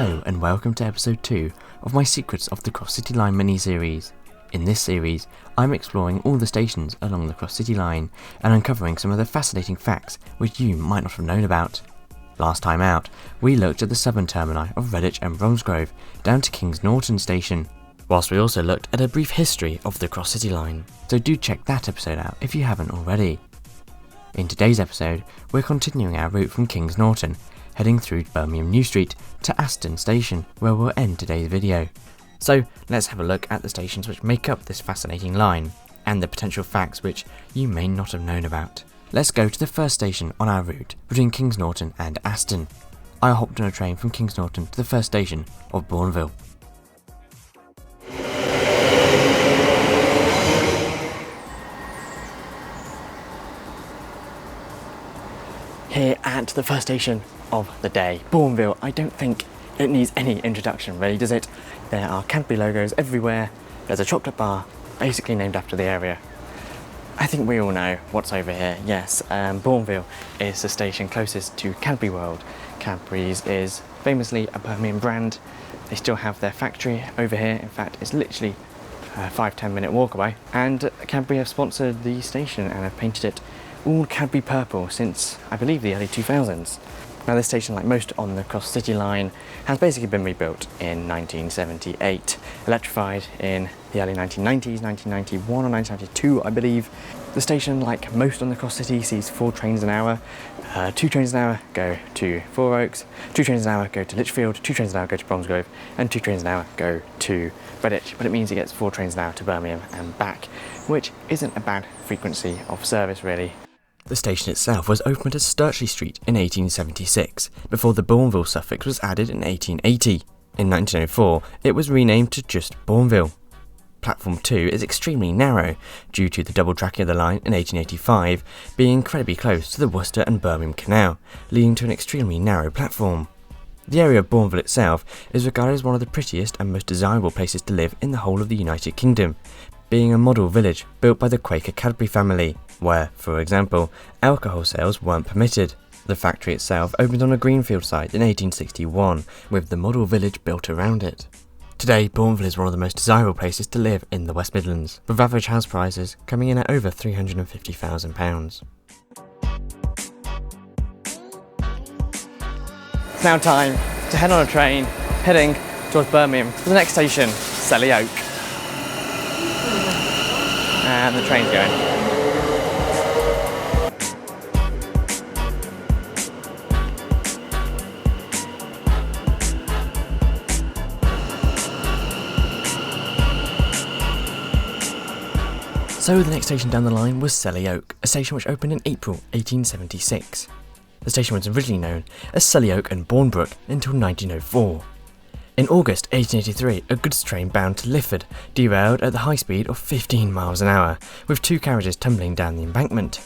Hello and welcome to episode 2 of my Secrets of the Cross City Line mini-series. In this series, I'm exploring all the stations along the Cross City Line and uncovering some of the fascinating facts which you might not have known about. Last time out, we looked at the southern termini of Redditch and Bromsgrove down to Kings Norton station, whilst we also looked at a brief history of the Cross City Line, so do check that episode out if you haven't already. In today's episode, we're continuing our route from Kings Norton, heading through Birmingham New Street to Aston station, where we'll end today's video. So let's have a look at the stations which make up this fascinating line, and the potential facts which you may not have known about. Let's go to the first station on our route between Kings Norton and Aston. I hopped on a train from Kings Norton to the first station of Bournville. Here at the first station of the day, Bournville. I don't think it needs any introduction really, does it? There are Cadbury logos everywhere. There's a chocolate bar basically named after the area. I think we all know what's over here. Yes, Bournville is the station closest to Cadbury World. Cadbury's is famously a Birmingham brand. They still have their factory over here. In fact, it's literally a 5-10 minute walk away. And Cadbury have sponsored the station and have painted it all Cadbury purple since, I believe, the early 2000s. Now this station, like most on the Cross City Line, has basically been rebuilt in 1978, electrified in the early 1990s, 1991 or 1992 I believe. The station, like most on the Cross City, sees 4 trains an hour. 2 trains an hour go to Selly Oak, 2 trains an hour go to Lichfield, 2 trains an hour go to Bromsgrove, and 2 trains an hour go to Redditch, but it means it gets 4 trains an hour to Birmingham and back, which isn't a bad frequency of service really. The station itself was opened as Sturchley Street in 1876, before the Bournville suffix was added in 1880. In 1904, it was renamed to just Bournville. Platform 2 is extremely narrow, due to the double tracking of the line in 1885 being incredibly close to the Worcester and Birmingham Canal, leading to an extremely narrow platform. The area of Bournville itself is regarded as one of the prettiest and most desirable places to live in the whole of the United Kingdom, being a model village built by the Quaker Cadbury family, where, for example, alcohol sales weren't permitted. The factory itself opened on a greenfield site in 1861, with the model village built around it. Today, Bournville is one of the most desirable places to live in the West Midlands, with average house prices coming in at over £350,000. It's now time to head on a train, heading towards Birmingham to the next station, Selly Oak. And the train's going. So the next station down the line was Selly Oak, a station which opened in April 1876. The station was originally known as Selly Oak and Bournbrook until 1904. In August 1883, a goods train bound to Lichfield derailed at the high speed of 15 miles an hour, with 2 carriages tumbling down the embankment.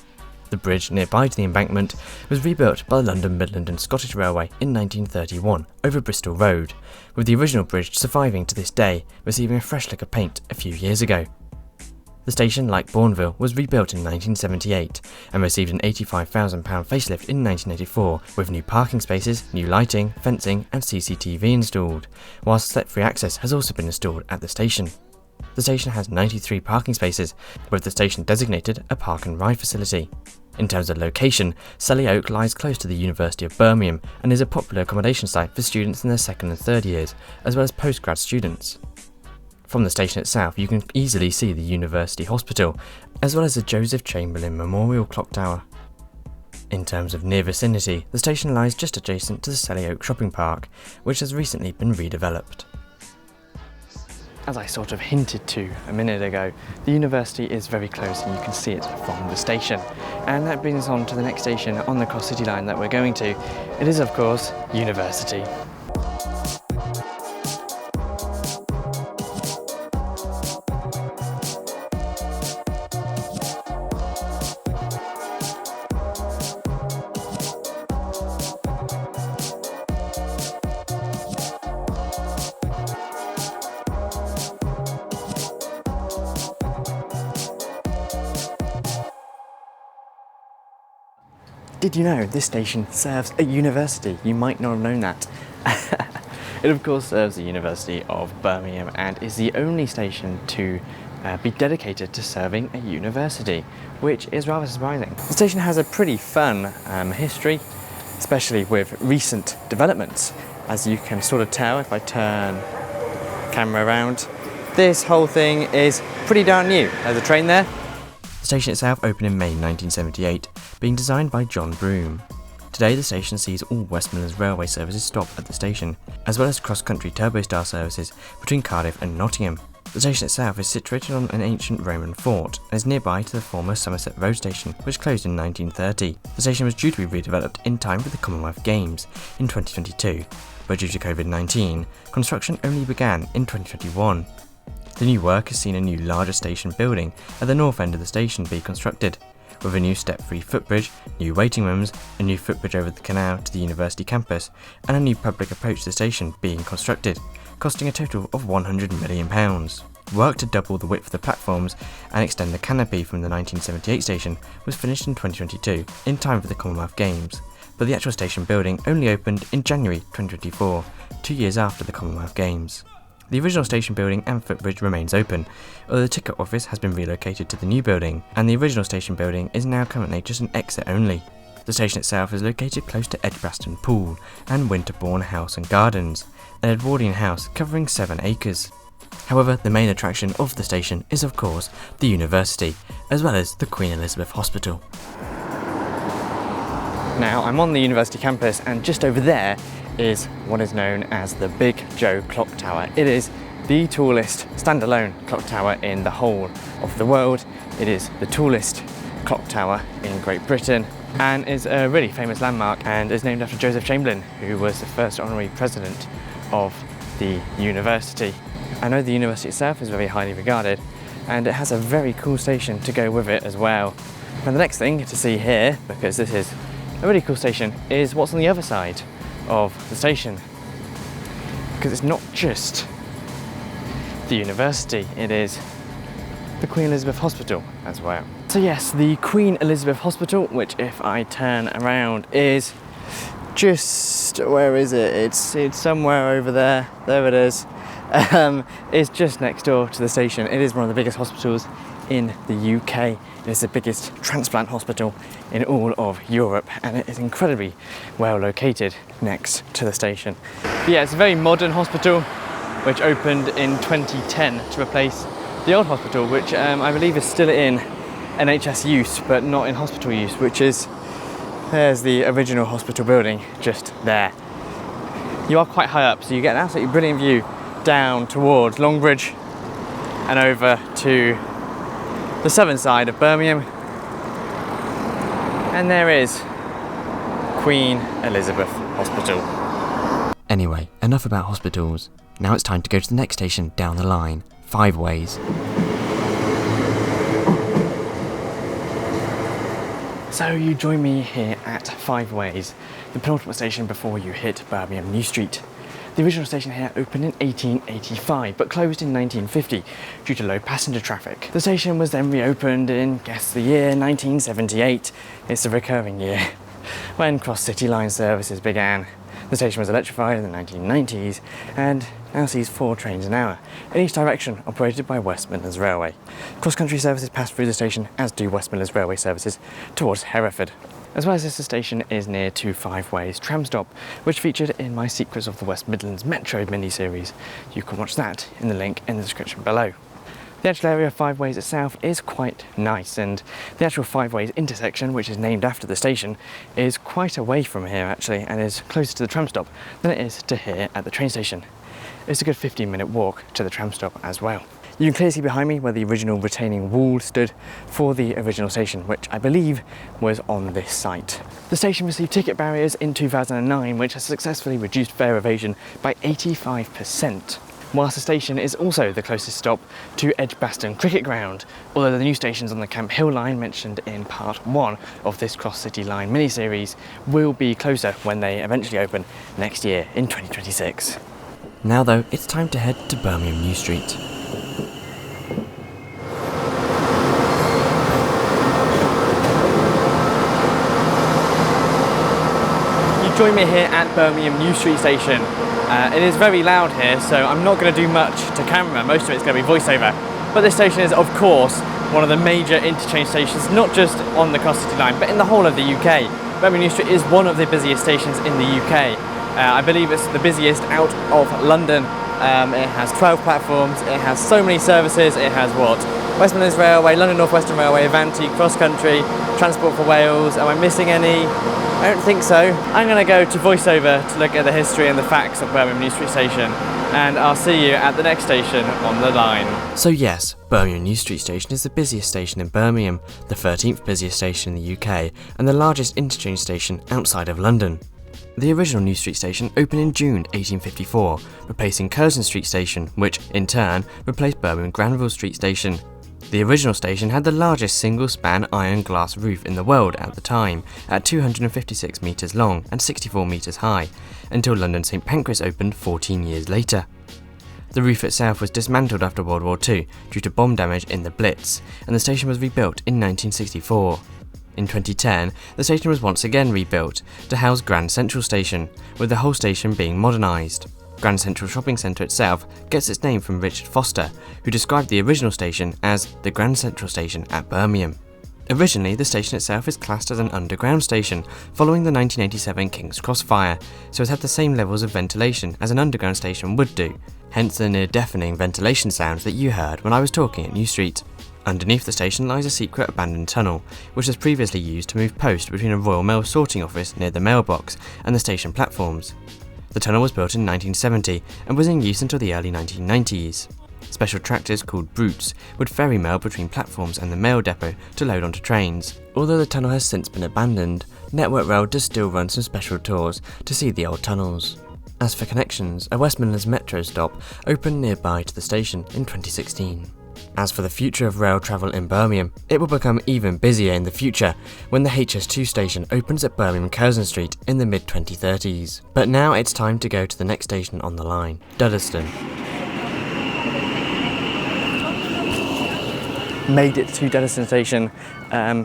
The bridge nearby to the embankment was rebuilt by the London, Midland and Scottish Railway in 1931 over Bristol Road, with the original bridge surviving to this day, receiving a fresh lick of paint a few years ago. The station, like Bournville, was rebuilt in 1978 and received an £85,000 facelift in 1984, with new parking spaces, new lighting, fencing and CCTV installed, whilst step-free access has also been installed at the station. The station has 93 parking spaces, with the station designated a park and ride facility. In terms of location, Selly Oak lies close to the University of Birmingham and is a popular accommodation site for students in their 2nd and 3rd years, as well as postgrad students. From the station itself, you can easily see the University Hospital, as well as the Joseph Chamberlain Memorial Clock Tower. In terms of near vicinity, the station lies just adjacent to the Selly Oak Shopping Park, which has recently been redeveloped. As I sort of hinted to a minute ago, the university is very close and you can see it from the station. And that brings us on to the next station on the Cross City Line that we're going to. It is, of course, University. Did you know this station serves a university? You might not have known that. It of course serves the University of Birmingham and is the only station to be dedicated to serving a university, which is rather surprising. The station has a pretty fun history, especially with recent developments. As you can sort of tell if I turn the camera around, this whole thing is pretty darn new. There's a train there. The station itself opened in May 1978, being designed by John Broome. Today the station sees all West Midlands Railway services stop at the station, as well as cross-country turbo-style services between Cardiff and Nottingham. The station itself is situated on an ancient Roman fort and is nearby to the former Somerset Road station, which closed in 1930. The station was due to be redeveloped in time for the Commonwealth Games in 2022, but due to COVID-19, construction only began in 2021. The new work has seen a new larger station building at the north end of the station be constructed, with a new step-free footbridge, new waiting rooms, a new footbridge over the canal to the university campus, and a new public approach to the station being constructed, costing a total of £100 million. Work to double the width of the platforms and extend the canopy from the 1978 station was finished in 2022, in time for the Commonwealth Games, but the actual station building only opened in January 2024, 2 years after the Commonwealth Games. The original station building and footbridge remains open, although the ticket office has been relocated to the new building, and the original station building is now currently just an exit only. The station itself is located close to Edgbaston Pool and Winterbourne House and Gardens, an Edwardian house covering 7 acres. However, the main attraction of the station is of course the university, as well as the Queen Elizabeth Hospital. Now I'm on the university campus, and just over there is what is known as the Big Joe Clock Tower. It is the tallest standalone clock tower in the whole of the world. It is the tallest clock tower in Great Britain and is a really famous landmark, and is named after Joseph Chamberlain, who was the first honorary president of the university. I know the university itself is very highly regarded, and it has a very cool station to go with it as well. And the next thing to see here, because this is a really cool station, is what's on the other side of the station, because it's not just the university, it is the Queen Elizabeth Hospital as well. So yes, the Queen Elizabeth Hospital, which if I turn around is just, where is it? It's somewhere over there. There it is. It's just next door to the station. It is one of the biggest hospitals in the UK. It is the biggest transplant hospital in all of Europe, and it is incredibly well located next to the station. But yeah, it's a very modern hospital which opened in 2010 to replace the old hospital, which I believe is still in NHS use but not in hospital use, which is, there's the original hospital building just there. You are quite high up, so you get an absolutely brilliant view down towards Longbridge and over to the southern side of Birmingham, and there is Queen Elizabeth Hospital. Anyway, enough about hospitals. Now it's time to go to the next station down the line, Fiveways. So you join me here at Fiveways, the penultimate station before you hit Birmingham New Street. The original station here opened in 1885 but closed in 1950 due to low passenger traffic. The station was then reopened in, guess the year, 1978. It's a recurring year, when cross-city line services began. The station was electrified in the 1990s and now sees 4 trains an hour in each direction, operated by West Midlands Railway. Cross-country services pass through the station, as do West Midlands Railway services towards Hereford. As well as this, the station is near to Fiveways tram stop, which featured in my Secrets of the West Midlands Metro mini-series. You can watch that in the link in the description below. The actual area of Fiveways itself is quite nice, and the actual Fiveways intersection, which is named after the station, is quite away from here actually, and is closer to the tram stop than it is to here at the train station. It's a good 15-minute walk to the tram stop as well. You can clearly see behind me where the original retaining wall stood for the original station, which I believe was on this site. The station received ticket barriers in 2009, which has successfully reduced fare evasion by 85%. Whilst the station is also the closest stop to Edgbaston Cricket Ground, although the new stations on the Camp Hill line mentioned in part 1 of this cross-city line mini-series will be closer when they eventually open next year in 2026. Now though, it's time to head to Birmingham New Street. You join me here at Birmingham New Street station. It is very loud here, so I'm not going to do much to camera. Most of it's going to be voiceover. But this station is, of course, one of the major interchange stations, not just on the Cross City line, but in the whole of the UK. Birmingham New Street is one of the busiest stations in the UK. I believe it's the busiest out of London. It has 12 platforms, it has so many services. It has what? West Midlands Railway, London North Western Railway, Avanti, Cross Country, Transport for Wales. Am I missing any? I don't think so. I'm going to go to voiceover to look at the history and the facts of Birmingham New Street station, and I'll see you at the next station on the line. So yes, Birmingham New Street station is the busiest station in Birmingham, the 13th busiest station in the UK, and the largest interchange station outside of London. The original New Street station opened in June 1854, replacing Curzon Street station, which, in turn, replaced Birmingham Granville Street station. The original station had the largest single-span iron glass roof in the world at the time, at 256 metres long and 64 metres high, until London St Pancras opened 14 years later. The roof itself was dismantled after World War II due to bomb damage in the Blitz, and the station was rebuilt in 1964. In 2010, the station was once again rebuilt to house Grand Central Station, with the whole station being modernised. Grand Central Shopping Centre itself gets its name from Richard Foster, who described the original station as the Grand Central Station at Birmingham. Originally, the station itself is classed as an underground station, following the 1987 King's Cross fire, so it had the same levels of ventilation as an underground station would do, hence the near-deafening ventilation sounds that you heard when I was talking at New Street. Underneath the station lies a secret abandoned tunnel, which was previously used to move post between a Royal Mail sorting office near the mailbox and the station platforms. The tunnel was built in 1970 and was in use until the early 1990s. Special tractors called brutes would ferry mail between platforms and the mail depot to load onto trains. Although the tunnel has since been abandoned, Network Rail does still run some special tours to see the old tunnels. As for connections, a West Midlands Metro stop opened nearby to the station in 2016. As for the future of rail travel in Birmingham, it will become even busier in the future when the HS2 station opens at Birmingham Curzon Street in the mid-2030s. But now it's time to go to the next station on the line, Duddeston. Made it to Duddeston station.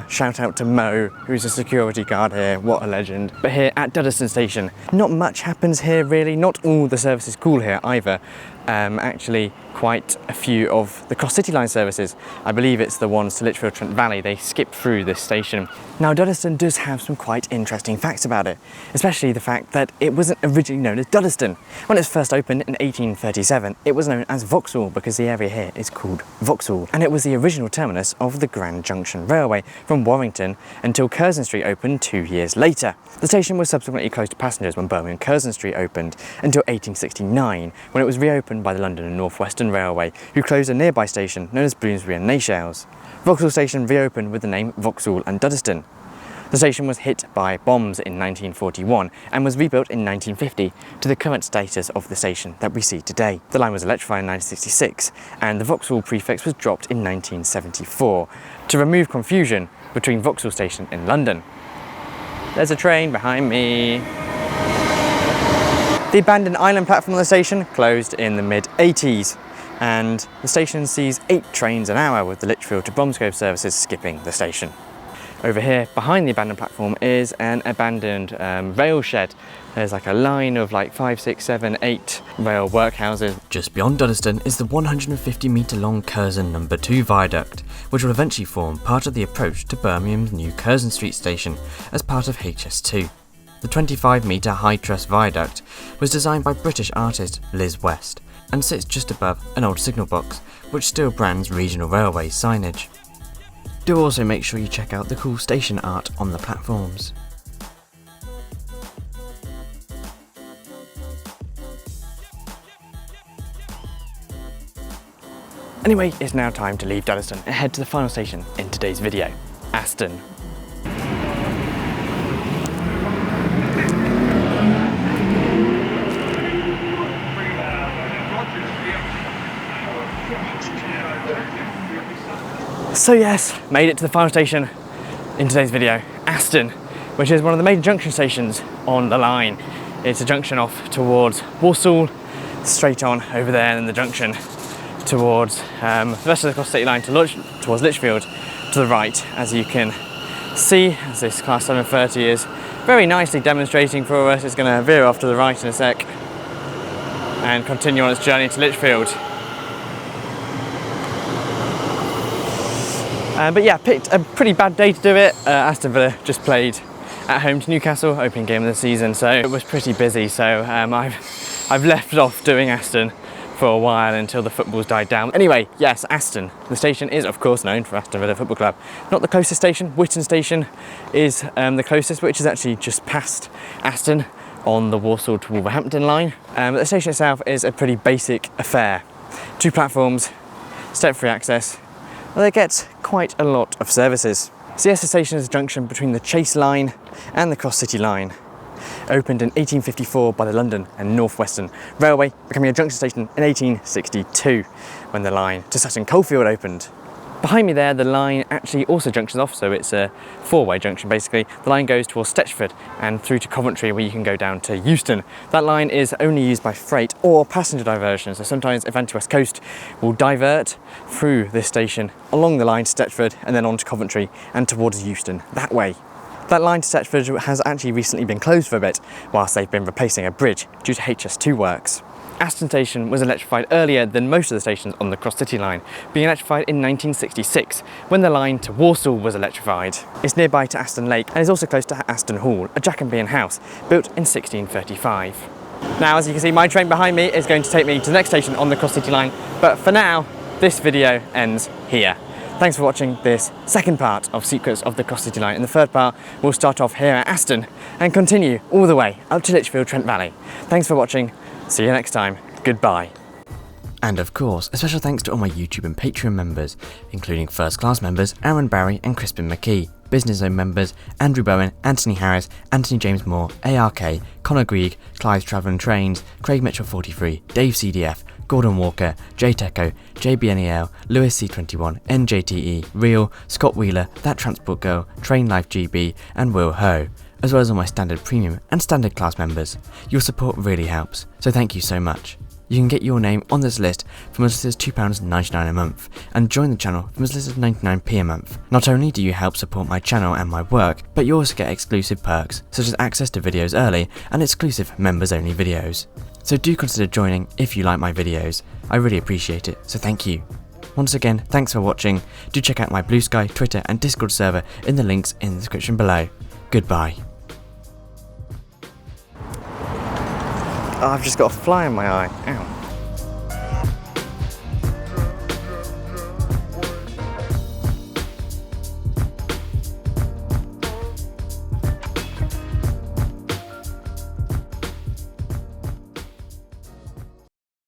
Shout out to Mo, who's a security guard here, what a legend. But here at Duddeston station, not much happens here really, not all the services cool here either. Actually, quite a few of the Cross City line services, I believe it's the ones to Lichfield Trent Valley, they skip through this station. Now Duddeston does have some quite interesting facts about it, especially the fact that it wasn't originally known as Duddeston. When it was first opened in 1837, it was known as Vauxhall because the area here is called Vauxhall, and it was the original terminus of the Grand Junction Railway from Warrington until Curzon Street opened 2 years later. The station was subsequently closed to passengers when Birmingham Curzon Street opened until 1869, when it was reopened by the London and North Western Railway, who closed a nearby station known as Bloomsbury and Nayshells. Vauxhall Station reopened with the name Vauxhall and Duddeston. The station was hit by bombs in 1941 and was rebuilt in 1950 to the current status of the station that we see today. The line was electrified in 1966 and the Vauxhall prefix was dropped in 1974 to remove confusion between Vauxhall Station in London. There's a train behind me. The abandoned island platform on the station closed in the mid-80s, and the station sees 8 trains an hour with the Lichfield to Bromsgrove services skipping the station. Over here, behind the abandoned platform, is an abandoned rail shed. There's like a line of like 5, 6, 7, 8 rail workhouses. Just beyond Duddeston is the 150 metre long Curzon No. 2 viaduct, which will eventually form part of the approach to Birmingham's new Curzon Street station as part of HS2. The 25 metre high truss viaduct was designed by British artist Liz West and sits just above an old signal box which still brands regional railway signage. Do also make sure you check out the cool station art on the platforms. Anyway, it's now time to leave Duddeston and head to the final station in today's video, Aston. So yes, made it to the final station in today's video, Aston, which is one of the major junction stations on the line. It's a junction off towards Walsall, straight on over there, and then the junction towards the rest of the Cross City line towards Lichfield to the right, as you can see, as this Class 730 is very nicely demonstrating for us. It's going to veer off to the right in a sec and continue on its journey to Lichfield. But yeah, picked a pretty bad day to do it. Aston Villa just played at home to Newcastle, opening game of the season, so it was pretty busy. So I've left off doing Aston for a while until the football's died down. Anyway, yes, Aston. The station is of course known for Aston Villa Football Club. Not the closest station. Whitton Station is the closest, which is actually just past Aston on the Walsall to Wolverhampton line. But the station itself is a pretty basic affair. 2 platforms, step-free access. Well, they get quite a lot of services. So yes, the station is a junction between the Chase line and the Cross City line. Opened in 1854 by the London and North Western Railway, becoming a junction station in 1862 when the line to Sutton Coldfield opened. Behind me there, the line actually also junctions off, so it's a 4-way junction basically. The line goes towards Stetchford and through to Coventry, where you can go down to Euston. That line is only used by freight or passenger diversion, so sometimes Event West Coast will divert through this station along the line to Stetchford and then on to Coventry and towards Euston that way. That line to Stetchford has actually recently been closed for a bit whilst they've been replacing a bridge due to HS2 works. Aston Station was electrified earlier than most of the stations on the Cross City line, being electrified in 1966 when the line to Walsall was electrified. It's nearby to Aston Lake and is also close to Aston Hall, a Jacobean house built in 1635. Now, as you can see, my train behind me is going to take me to the next station on the Cross City line, but for now, this video ends here. Thanks for watching this second part of Secrets of the Cross City Line. In the third part, we'll start off here at Aston and continue all the way up to Lichfield Trent Valley. Thanks for watching. See you next time. Goodbye. And of course, a special thanks to all my YouTube and Patreon members, including First Class members Aaron Barry and Crispin McKee, Business Zone members Andrew Bowen, Anthony Harris, Anthony James Moore, ARK, Connor Grieg, Clive's Travel and Trains, Craig Mitchell 43, Dave CDF, Gordon Walker, J Teco, JBNEL, Lewis C21, NJTE, Real, Scott Wheeler, That Transport Girl, Train Life GB, and Will Ho, as well as all my standard premium and standard class members. Your support really helps, so thank you so much. You can get your name on this list from as little as £2.99 a month, and join the channel from as little as 99p a month. Not only do you help support my channel and my work, but you also get exclusive perks, such as access to videos early and exclusive members only videos. So do consider joining if you like my videos. I really appreciate it, so thank you. Once again, thanks for watching. Do check out my Blue Sky, Twitter and Discord server in the links in the description below. Goodbye. Oh, I've just got a fly in my eye. Ow.